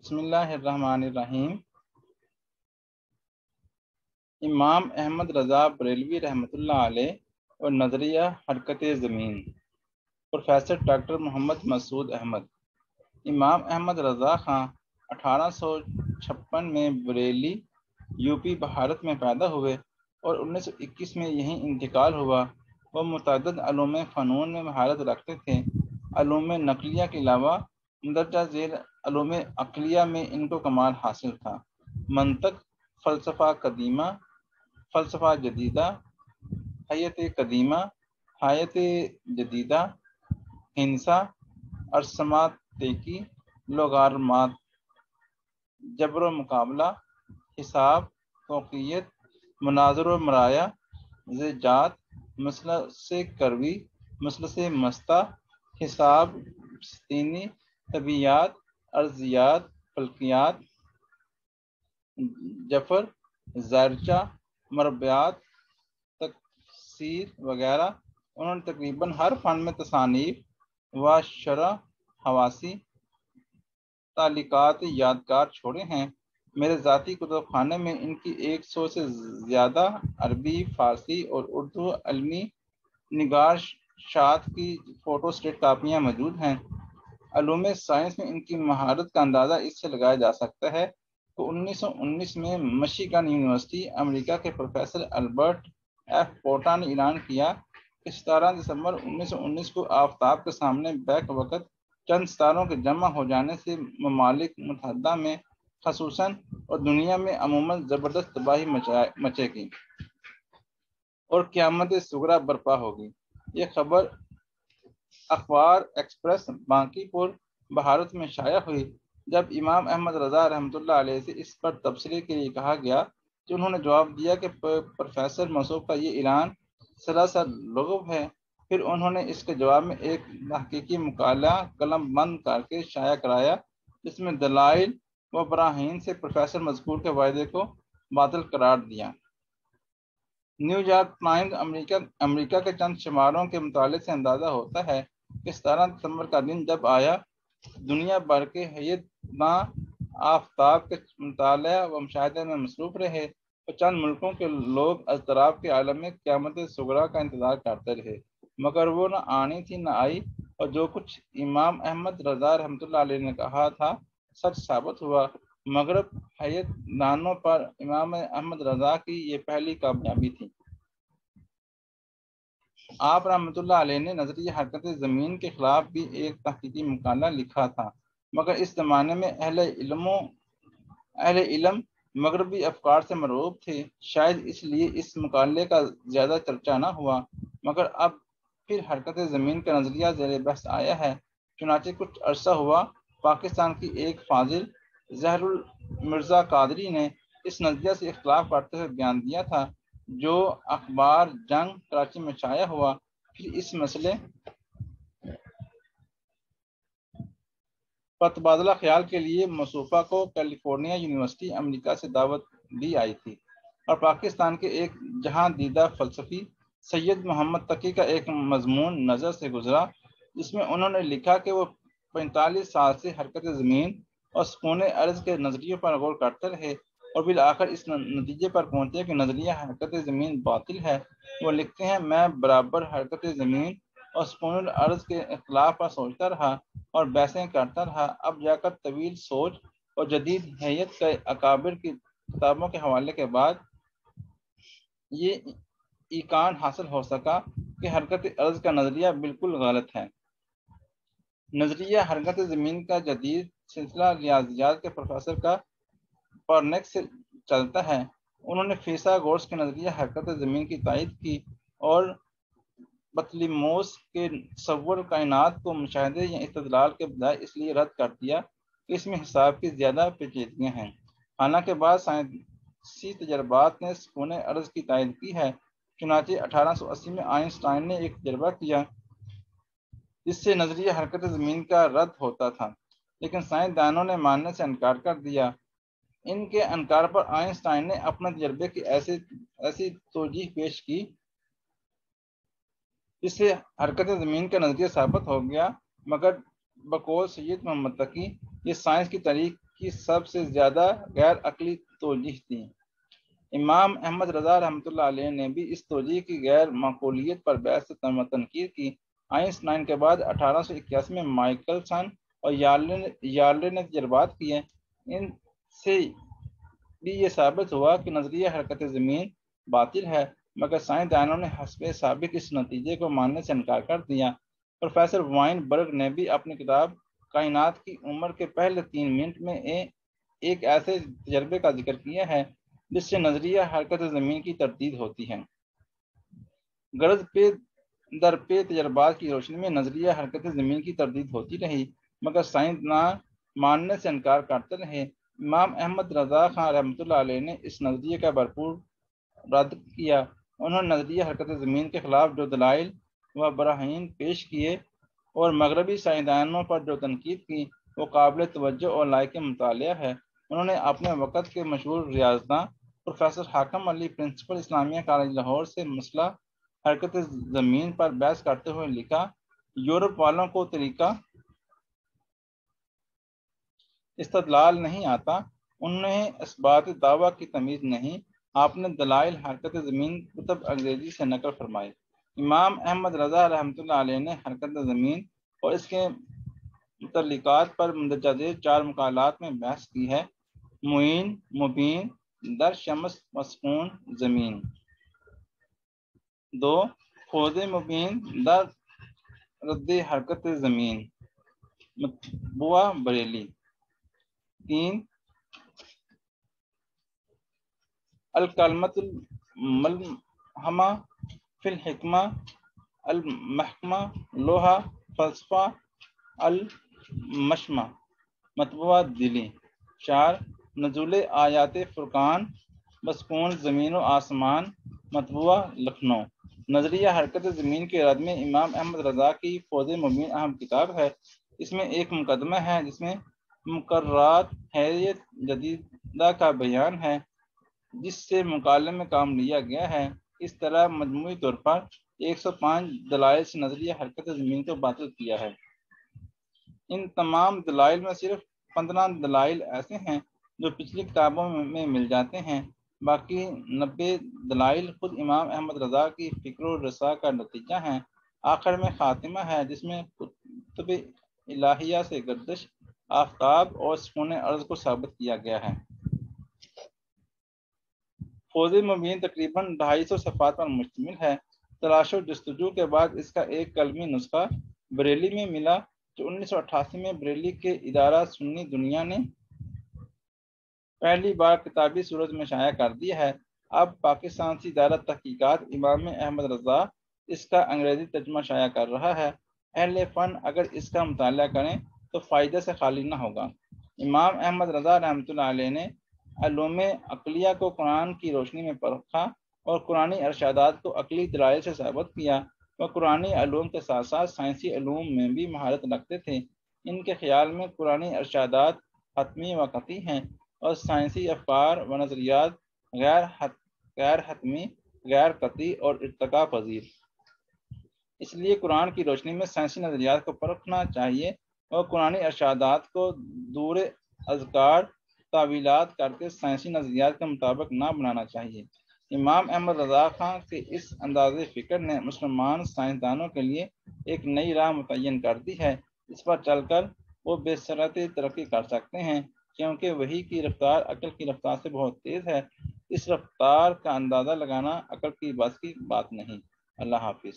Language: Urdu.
بسم اللہ الرحمن الرحیم۔ امام احمد رضا بریلوی رحمۃ اللہ علیہ اور نظریہ حرکت زمین، پروفیسر ڈاکٹر محمد مسعود احمد۔ امام احمد رضا خان 1856 میں بریلی یو پی بھارت میں پیدا ہوئے اور 1921 میں یہیں انتقال ہوا۔ وہ متعدد علوم فنون میں مہارت رکھتے تھے۔ علوم نقلیہ کے علاوہ مندرجہ ذیل علوم عقلیہ میں ان کو کمال حاصل تھا۔ منطق، فلسفہ قدیمہ، فلسفہ جدیدہ، حیت قدیمہ، حیت جدیدہ، ہندسہ، ارثماطیکی، لوگارمات، جبر و مقابلہ، حساب، فوقیت، مناظر و مرایا، زیجات، مثلث کروی، مثلث مستہ، حساب سطینی، طبیعیات، ارضیات، فلکیات، جفر، زرچہ، مربعات، تکسیر وغیرہ۔ انہوں نے تقریباً ہر فن میں تصانیف و شرح حواسی تعلیقات یادگار چھوڑے ہیں۔ میرے ذاتی کتب خانے میں ان کی 100 سے زیادہ عربی، فارسی اور اردو علمی نگارشات کی فوٹو اسٹیٹ کاپیاں موجود ہیں۔ علوم سائنس میں ان کی مہارت کا اندازہ اس سے لگایا جا سکتا ہے کہ 1919 میں مشیگن یونیورسٹی امریکہ کے پروفیسر البرٹ ایف پورٹا نے اعلان کیا کہ 17 دسمبر 1919 کو آفتاب کے سامنے بیک وقت چند ستاروں کے جمع ہو جانے سے ممالک متحدہ میں خصوصاً اور دنیا میں عموماً زبردست تباہی مچے گی اور قیامت صغریٰ برپا ہوگی۔ یہ خبر اخبار ایکسپریس بانکی پور بھارت میں شائع ہوئی۔ جب امام احمد رضا رحمۃ اللہ علیہ سے اس پر تبصرے کے لیے کہا گیا تو انہوں نے جواب دیا کہ پروفیسر مسعود کا یہ اعلان سراسر لغو ہے۔ پھر انہوں نے اس کے جواب میں ایک تحقیقی مقالہ قلم بند کر کے شائع کرایا جس میں دلائل و براہین سے پروفیسر مذکور کے وعدے کو باطل قرار دیا۔ نیو یارک ٹائمز امریکہ کے چند شماروں کے مطالعے سے اندازہ ہوتا ہے کہ 17 دسمبر کا دن جب آیا، دنیا بھر کے ہیئت داں آفتاب کے مطالعہ و مشاہدے میں مصروف رہے اور چند ملکوں کے لوگ اضطراب کے عالم میں قیامت صغریٰ کا انتظار کرتے رہے، مگر وہ نہ آنی تھی نہ آئی، اور جو کچھ امام احمد رضا رحمۃ اللہ علیہ نے کہا تھا سچ ثابت ہوا۔ مغرب ہیئت دانوں پر امام احمد رضا کی یہ پہلی کامیابی تھی۔ آپ رحمۃ اللہ علیہ نے نظریہ حرکت زمین کے خلاف بھی ایک تحقیقی مقالہ لکھا تھا، مگر اس زمانے میں اہل علم مغربی افکار سے مرعوب تھے، شاید اس لیے اس مقالے کا زیادہ چرچا نہ ہوا، مگر اب پھر حرکت زمین کا نظریہ زیر بحث آیا ہے۔ چنانچہ کچھ عرصہ ہوا پاکستان کی ایک فاضل ظہر المرزا قادری نے اس نظریہ سے اختلاف کرتے ہوئے بیان دیا تھا جو اخبار جنگ کراچی میں شائع ہوا۔ پھر اس مسئلے پر تبادلہ خیال کے لیے مصطفیٰ کو کیلیفورنیا یونیورسٹی امریکہ سے دعوت دی آئی تھی اور پاکستان کے ایک جہاں دیدہ فلسفی سید محمد تقی کا ایک مضمون نظر سے گزرا جس میں انہوں نے لکھا کہ وہ 45 سال سے حرکت زمین اور سکون ارض کے نظریوں پر غور کرتے رہے اور بالآخر اس نتیجے پر پہنچے کہ نظریہ حرکت زمین باطل ہے۔ وہ لکھتے ہیں، میں برابر حرکت زمین اور سکون الارض کے اختلاف پر سوچتا رہا اور بحثیں کرتا رہا۔ اب جا کر طویل سوچ اور جدید ہیئت کے اکابر کی کتابوں کے حوالے کے بعد یہ ایقان حاصل ہو سکا کہ حرکت ارض کا نظریہ بالکل غلط ہے۔ نظریہ حرکت زمین کا جدید سلسلہ ریاضیات کے پروفیسر کا پرنکس سے چلتا ہے۔ انہوں نے فیثاغورس کے نظریہ حرکت زمین کی تائید کی اور بطلیموس کے تصور کائنات کو مشاہدے یا استدلال کے بجائے اس لیے رد کر دیا کہ اس میں حساب کی زیادہ پیچیدگیاں ہیں۔ حالانکہ بعض سائنسی تجربات نے سکون ارض کی تائید کی ہے۔ چنانچہ 1880 میں آئنسٹائن نے ایک تجربہ کیا جس سے نظریہ حرکت زمین کا رد ہوتا تھا، لیکن سائنسدانوں نے ماننے سے انکار کر دیا۔ ان کے انکار پر آئنسٹائن نے اپنے تجربے کی ایسی توجیہ پیش کی جس سے حرکت زمین کا نظریہ ثابت ہو گیا، مگر بقول سید محمد تقی یہ سائنس کی تاریخ کی سب سے زیادہ غیر عقلی توجیہ تھی۔ امام احمد رضا رحمۃ اللہ علیہ نے بھی اس توجیہ کی غیر معقولیت پر بحث تنقید کی۔ آئنسٹائن کے بعد 1881 میں مائیکلسن اور یارلے نے تجربات کیے۔ ان سے بھی یہ ثابت ہوا کہ نظریہ حرکت زمین باطل ہے، مگر سائنسدانوں نے حسب سابق اس نتیجے کو ماننے سے انکار کر دیا۔ پروفیسر وائن برگ نے بھی اپنی کتاب کائنات کی عمر کے پہلے 3 منٹ میں ایک ایسے تجربے کا ذکر کیا ہے جس سے نظریہ حرکت زمین کی تردید ہوتی ہے۔ غرض پہ در پہ تجربات کی روشنی میں نظریہ حرکت زمین کی تردید ہوتی رہی، مگر سائنسداں ماننے سے انکار کرتے رہے۔ امام احمد رضا خان رحمۃ اللہ علیہ نے اس نظریے کا بھرپور رد کیا۔ انہوں نے نظریہ حرکت زمین کے خلاف جو دلائل و براہین پیش کیے اور مغربی سائنسدانوں پر جو تنقید کی وہ قابل توجہ اور لائق مطالعہ ہے۔ انہوں نے اپنے وقت کے مشہور ریاضیداں پروفیسر حاکم علی پرنسپل اسلامیہ کالج لاہور سے مسئلہ حرکت زمین پر بحث کرتے ہوئے لکھا، یورپ والوں کو طریقہ استدلال نہیں آتا، انہیں اثبات دعویٰ کی تمیز نہیں۔ آپ نے دلائل حرکت زمین کتب انگریزی سے نقل فرمائی۔ امام احمد رضا رحمۃ اللہ علیہ نے حرکت زمین اور اس کے متعلقات پر مندرجہ ذیل 4 مقالات میں بحث کی ہے: معین، مبین، در شمس مسکون زمین۔ 2. فوز مبین در رد حرکت زمین، مطبوعہ بریلی۔ 3. الکلمۃ الملحمہ فی الحکمہ المحکمہ، لوحہ فلسفہ المشمہ، مطبوعہ دلی۔ 4. نزول آیات فرقان مسکون زمین و آسمان، مطبوعہ لکھنؤ۔ نظریہ حرکت زمین کے رد میں امام احمد رضا کی فوز مبین اہم کتاب ہے۔ اس میں ایک مقدمہ ہے جس میں مقررات حیثیت جدیدہ کا بیان ہے جس سے مقالے میں کام لیا گیا ہے۔ اس طرح مجموعی طور پر 105 دلائل سے نظریہ حرکت زمین کو باطل کیا ہے۔ ان تمام دلائل میں صرف 15 دلائل ایسے ہیں جو پچھلی کتابوں میں مل جاتے ہیں، باقی 90 دلائل خود امام احمد رضا کی فکر و رسا کا نتیجہ ہیں۔ آخر میں خاتمہ ہے جس میں کتب الہیہ سے گردش آفتاب اور سکون ارض کو ثابت کیا گیا ہے۔ فوز مبین تقریباً 250 صفحات پر مشتمل ہے۔ تلاش و جستجو کے بعد اس کا ایک قلمی نسخہ بریلی میں ملا جو 1988 میں بریلی کے ادارہ سنی دنیا نے پہلی بار کتابی صورت میں شائع کر دیا ہے۔ اب پاکستان سے ادارہ تحقیقات امام احمد رضا اس کا انگریزی ترجمہ شائع کر رہا ہے۔ اہل فن اگر اس کا مطالعہ کریں تو فائدے سے خالی نہ ہوگا۔ امام احمد رضا رحمۃ اللہ علیہ نے علوم عقلیہ کو قرآن کی روشنی میں پرکھا اور قرآنی ارشادات کو عقلی دلائل سے ثابت کیا۔ وہ قرآنی علوم کے ساتھ ساتھ سائنسی علوم میں بھی مہارت رکھتے تھے۔ ان کے خیال میں قرآنی ارشادات حتمی و قطعی ہیں اور سائنسی افکار و نظریات غیر حتمی، غیر قطعی اور ارتقاء پذیر۔ اس لیے قرآن کی روشنی میں سائنسی نظریات کو پرکھنا چاہیے اور قرآنی ارشادات کو دور اذکار تعویلات کر کے سائنسی نظریات کے مطابق نہ بنانا چاہیے۔ امام احمد رضا خان کے اس انداز فکر نے مسلمان سائنسدانوں کے لیے ایک نئی راہ متعین کر دی ہے۔ اس پر چل کر وہ بے شرط ترقی کر سکتے ہیں کیونکہ وحی کی رفتار عقل کی رفتار سے بہت تیز ہے۔ اس رفتار کا اندازہ لگانا عقل کی بس کی بات نہیں۔ اللہ حافظ۔